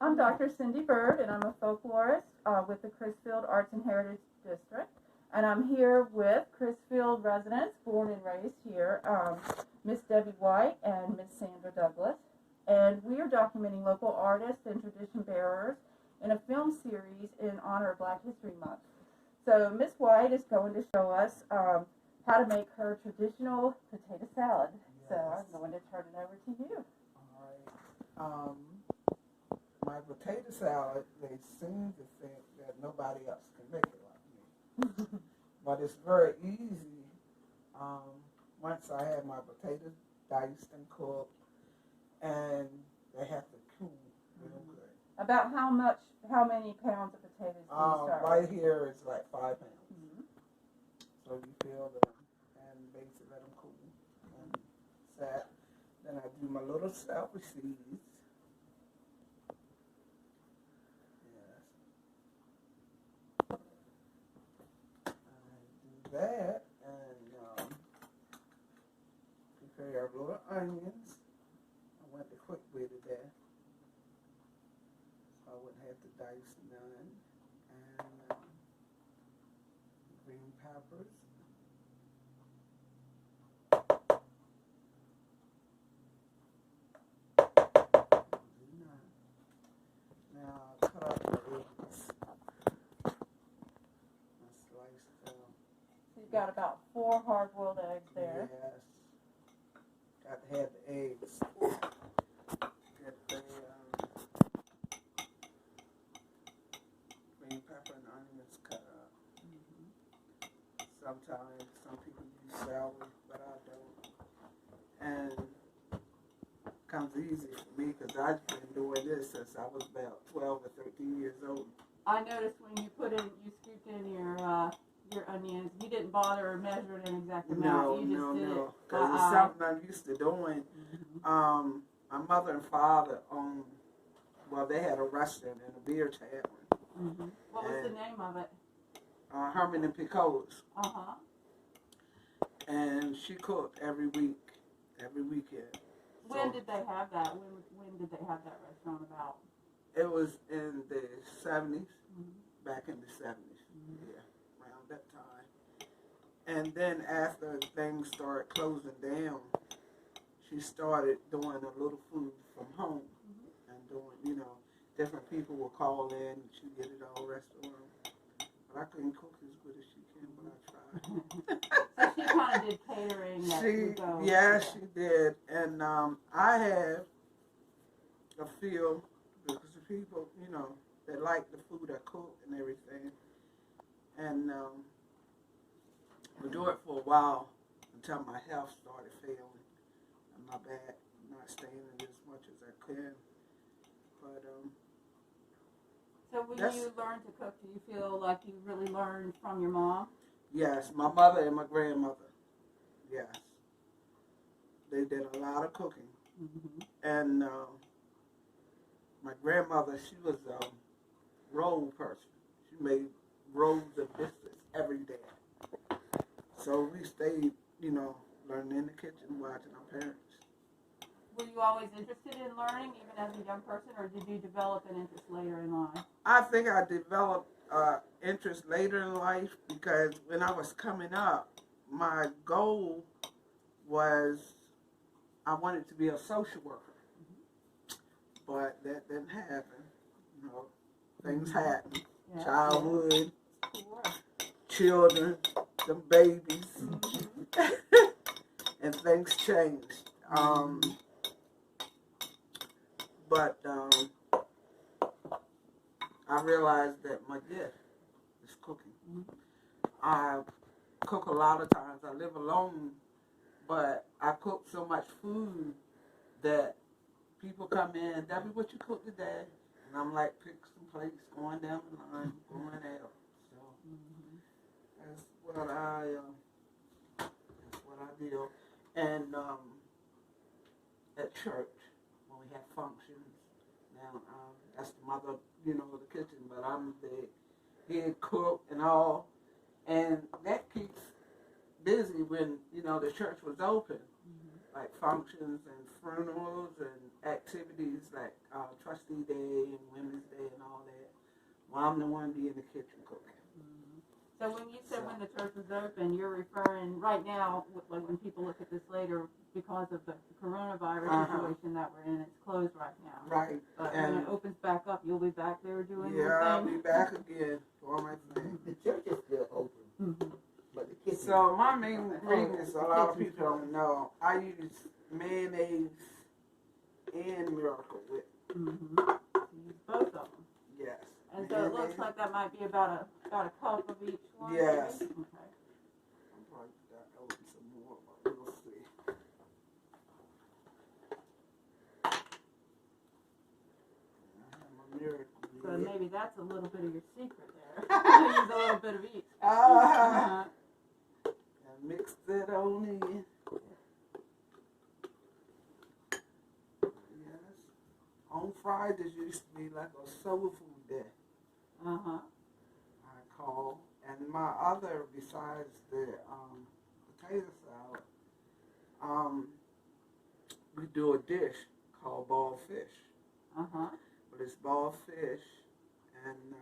I'm Dr. Cynthia Byrd, and I'm a folklorist with the Crisfield Arts and Heritage District. And I'm here with Crisfield residents, born and raised here, Miss Debbie White and Miss Sandra Douglas. And we are documenting local artists and tradition bearers in a film series in honor of Black History Month. So Miss White is going to show us how to make her traditional potato salad. Yes. So I'm going to turn it over to you. All right. My potato salad, they seem to think that nobody else can make it like me. But it's very easy. Once I have my potatoes diced and cooked, and they have to cool real good. About how many pounds of potatoes do you start? Right here is like 5 pounds. Mm-hmm. So you fill them and basically let them cool and set. Then I do my little celery seeds. That and prepare little onions. I went the quick way today, so I wouldn't have to dice none. And green peppers. Now cut up the eggs. Got about 4 hard-boiled eggs there. Yes. Got to have the eggs. Get the green pepper and onions cut up. Mm-hmm. Sometimes some people use celery, but I don't. And it comes easy for me because I've been doing this since I was about 12 or 13 years old. I noticed when you scooped in your onions, you didn't bother measuring an exact amount. You just did it. Because it's something I'm used to doing. Mm-hmm. My mother and father owned, they had a restaurant and a beer tavern. Mm-hmm. What was the name of it? Herman and Pico's. Uh-huh. And she cooked every weekend. When did they have that? When did they have that restaurant about? It was in the 70s, mm-hmm. Back in the 70s, mm-hmm. Yeah. That time. And then after things started closing down, she started doing a little food from home. Mm-hmm. And doing, different people would call in and she'd get it all restaurant. But I couldn't cook as good as she can, but I tried. So she kind of did catering. Yeah, she did. And I have a feel, because the people, that like the food I cook and everything. And we do it for a while until my health started failing and my back not staying as much as I could. But so when you learn to cook, do you feel like you really learned from your mom? Yes, my mother and my grandmother. Yes, they did a lot of cooking. Mm-hmm. And my grandmother, she was a roll person. She made rolls of biscuits every day. So we stayed, learning in the kitchen, watching our parents. Were you always interested in learning, even as a young person, or did you develop an interest later in life? I think I developed interest later in life because when I was coming up, my goal was I wanted to be a social worker. Mm-hmm. But that didn't happen. Things happen. Yeah. Childhood. Children, some babies, mm-hmm. And things changed. But I realized that my gift is cooking. Mm-hmm. I cook a lot of times. I live alone, but I cook so much food that people come in, Debbie, what you cook today? And I'm like, pick some plates, going down the line, going out. That's what I do. And at church, when we have functions, now that's the mother, the kitchen, but I'm the head cook and all. And that keeps busy when, the church was open. Mm-hmm. like functions and funerals and activities like Trustee Day and Women's Day and all that. Well, I'm the one be in the kitchen cooking. So when you said when the church was open, you're referring right now, like when people look at this later, because of the coronavirus situation that we're in, it's closed right now. Right. But when it opens back up, you'll be back there doing your thing. Yeah, I'll be back again for my thing. The church is still open, but the kitchen. So my main ingredients, a lot of people don't know, I use mayonnaise and Miracle Whip. You use both of them. Yes. And so it looks like that might be about a cup of each one. Yes. Maybe? Okay. I'm probably got to open some more, but we'll see. I have my Miracle So Whip. maybe that's a little bit of your secret there. You use a little bit of each. And mix that on in. Yes. On Fridays used to be like a soul food day. I call. And my other, besides the potato salad, we do a dish called boiled fish. But it's boiled fish and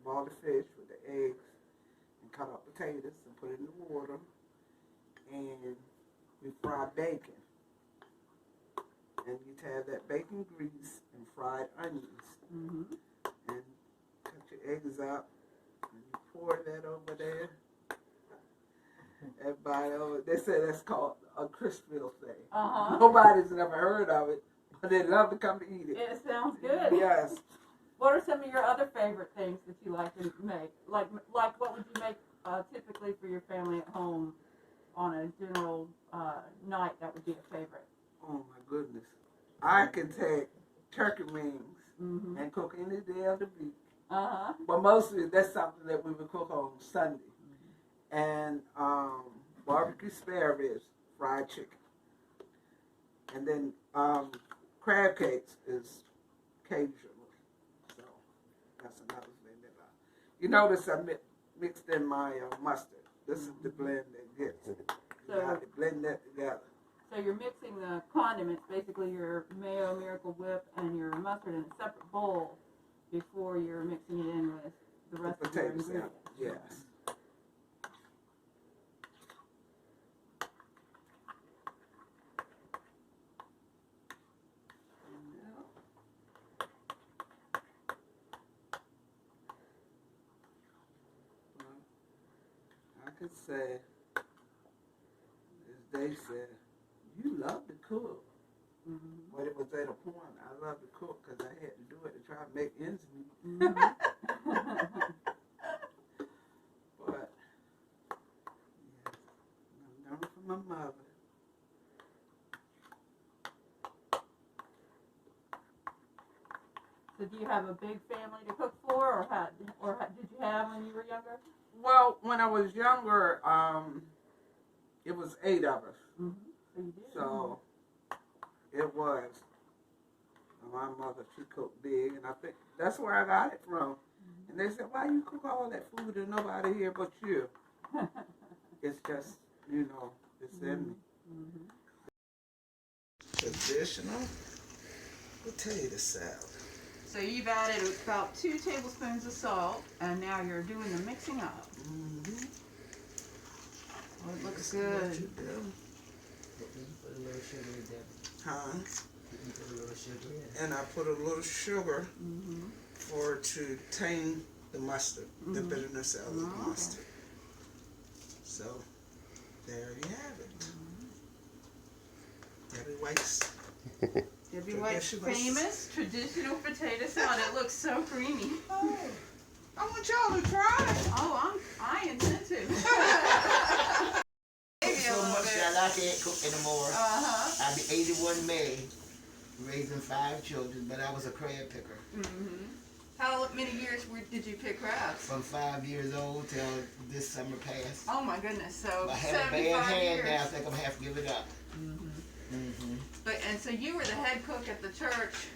boil the fish with the eggs and cut up potatoes and put it in the water. And we fry bacon. And you have that bacon grease and fried onions. And cut your eggs up and you pour that over there. Everybody over, they say that's called a Crisfield thing. Nobody's never heard of it, but they love to come to eat it. It sounds good. Yes. What are some of your other favorite things that you like to make? Like what would you make typically for your family at home on a general night that would be a favorite? Oh my goodness. I can take turkey wings and cook any day of the week. But mostly that's something that we would cook on Sunday. And barbecue spare ribs, fried chicken. And then crab cakes is occasionally. So that's another thing that you notice I mixed in my mustard. This is the blend that gets it. You have to blend that together. So you're mixing the condiments, basically your mayo, Miracle Whip, and your mustard in a separate bowl before you're mixing it in with the rest of your ingredients. Yes. I could say, as they said, you love to cook. But it was at a point I love to cook because I had to do it to try to make ends meet. But, yes, I learned from my mother. So do you have a big family to cook for, or did you have when you were younger? Well, when I was younger, it was 8 of us. So you did. So it was. My mother, she cooked big, and I think that's where I got it from. And they said, why you cook all that food and nobody here but you? It's just, it's in me. Traditional potato salad. So you've added about 2 tablespoons of salt, and now you're doing the mixing up. Oh, it looks good. Put a little sugar in there. Huh? Put a little sugar in. And I put a little sugar for to tame the mustard, the bitterness of the mustard. So there you have it. Debbie White's. Debbie White's famous traditional potato salad. It looks so creamy. Oh, I want y'all to try it. Oh, I intend to. So much that I can't cook anymore. I'll be 81 May, raising 5 children, but I was a crab picker. How many years did you pick crabs? From 5 years old till this summer passed. Oh my goodness! So I have a bad 75 hand years. now. I think I'm gonna have to give it up. And so you were the head cook at the church.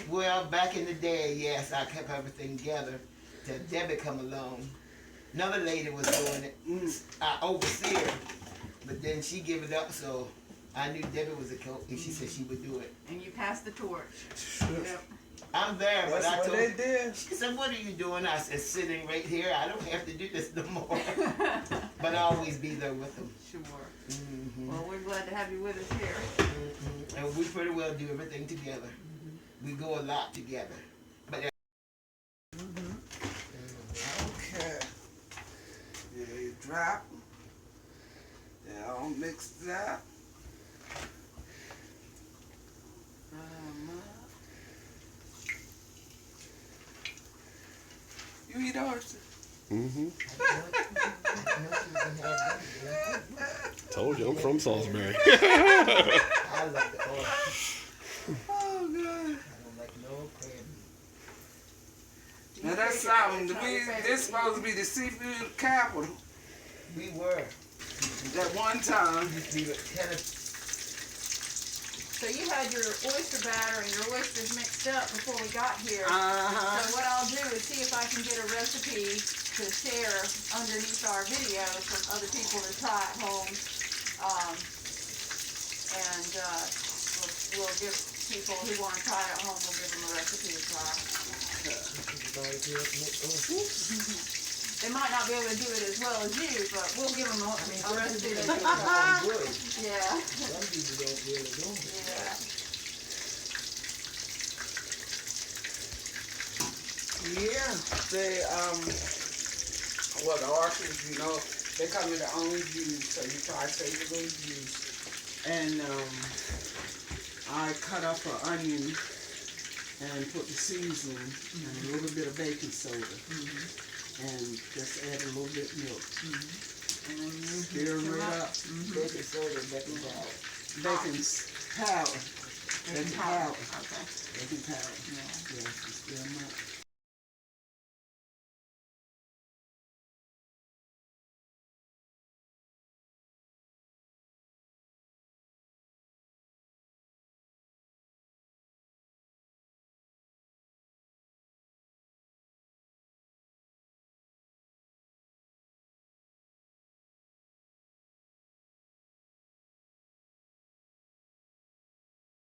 Well, back in the day, yes, I kept everything together till Debbie come along. Another lady was doing it, overseer, but then she gave it up, so I knew Debbie was a cook, and she said she would do it. And you passed the torch. Yep. I'm there, but That's I what told they did. She said, what are you doing? I said, sitting right here. I don't have to do this no more. But I'll always be there with them. Sure. Mm-hmm. Well, we're glad to have you with us here. Mm-hmm. And we pretty well do everything together. We go a lot together. But Okay. Yeah, you drop. They're all mixed up. You eat oyster? Mm-hmm. Told you I'm from Salisbury. I like the oyster. Oh, God. I don't like no crab. Now that's something. This supposed to be the seafood capital. We were. That one time. We were kind of. So you had your oyster batter and your oysters mixed up before we got here. Uh-huh. So what I'll do is see if I can get a recipe to share underneath our video for other people to try at home. We'll give people who want to try it at home, we'll give them a recipe to try. They might not be able to do it as well as you, but we'll give them a recipe to do it. Yeah. Some people don't really do it. Yeah. Yeah, they, well, the oysters, you know, they come in their own juice, so you try to save a little juice. And, I cut up an onion and put the seasoning and a little bit of baking soda. And just add a little bit of milk. And then you stir them right up. Baking soda, baking powder. Baking powder. Baking powder. Okay. Baking powder. Yeah, you stir them up.